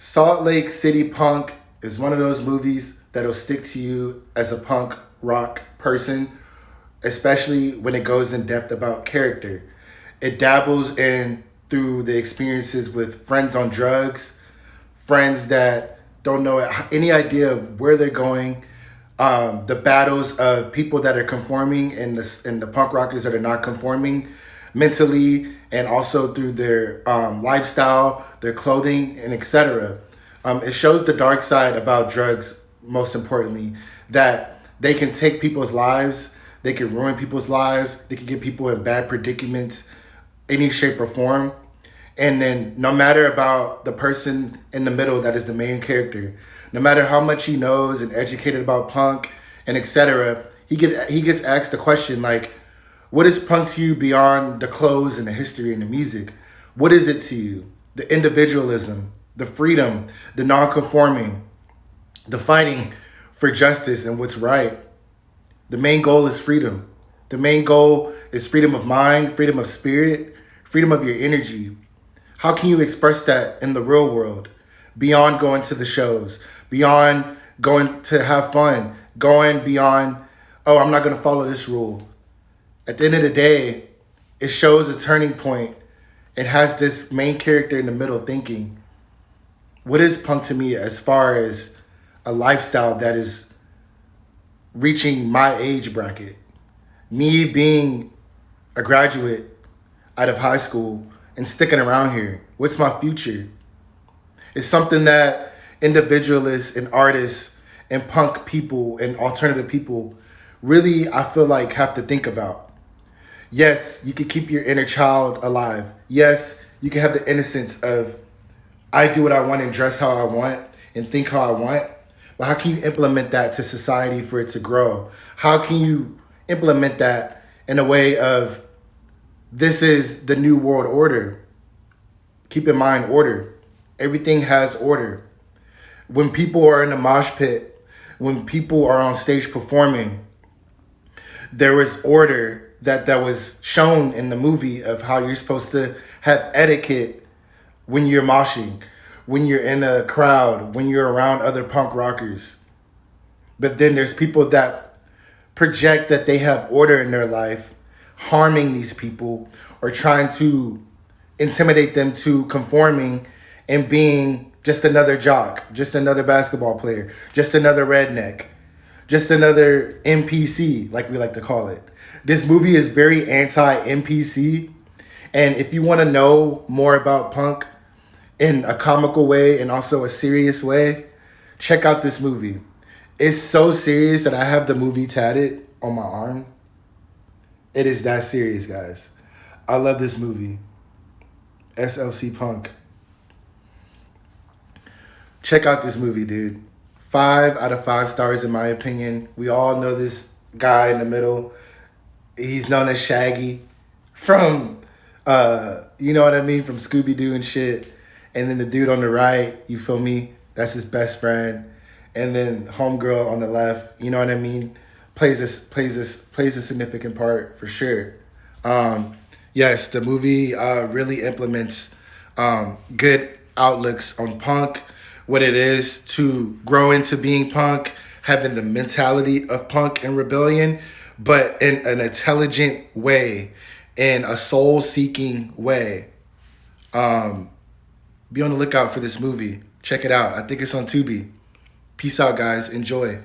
Salt Lake City Punk is one of those movies that'll stick to you as a punk rock person, especially when it goes in depth about character. It dabbles in through the experiences with friends on drugs, friends that don't know any idea of where they're going, the battles of people that are conforming and the punk rockers that are not conforming mentally, and also through their lifestyle, their clothing, and etc. It shows the dark side about drugs, most importantly, that they can take people's lives, they can ruin people's lives, they can get people in bad predicaments, any shape or form. And then no matter about the person in the middle that is the main character, no matter how much he knows and educated about punk and etc., he gets asked the question like, what is punk to you beyond the clothes and the history and the music? What is it to you? The individualism, the freedom, the non-conforming, the fighting for justice and what's right. The main goal is freedom. The main goal is freedom of mind, freedom of spirit, freedom of your energy. How can you express that in the real world? Beyond going to the shows, beyond going to have fun, going beyond, oh, I'm not going to follow this rule. At the end of the day, it shows a turning point. It has this main character in the middle thinking, what is punk to me as far as a lifestyle that is reaching my age bracket? Me being a graduate out of high school and sticking around here. What's my future? It's something that individualists and artists and punk people and alternative people really, I feel like, have to think about. Yes, you can keep your inner child alive. Yes, you can have the innocence of, I do what I want and dress how I want and think how I want. But how can you implement that to society for it to grow? How can you implement that in a way of, this is the new world order? Keep in mind order. Everything has order. When people are in the mosh pit, when people are on stage performing, there was order that was shown in the movie of how you're supposed to have etiquette when you're moshing, when you're in a crowd, when you're around other punk rockers. But then there's people that project that they have order in their life, harming these people or trying to intimidate them to conforming and being just another jock, just another basketball player, just another redneck, just another NPC, like we like to call it. This movie is very anti-NPC. And if you want to know more about punk in a comical way and also a serious way, check out this movie. It's so serious that I have the movie tatted on my arm. It is that serious, guys. I love this movie. Slc Punk. Check out this movie, dude. 5 out of 5 stars in my opinion. We all know this guy in the middle. He's known as Shaggy from, you know what I mean, from Scooby-Doo and shit. And then the dude on the right, you feel me? That's his best friend. And then homegirl on the left, you know what I mean? Plays a significant part for sure. Yes, the movie really implements good outlooks on punk, what it is to grow into being punk, having the mentality of punk and rebellion, but in an intelligent way, in a soul-seeking way. Be on the lookout for this movie. Check it out. I think it's on Tubi. Peace out, guys. Enjoy.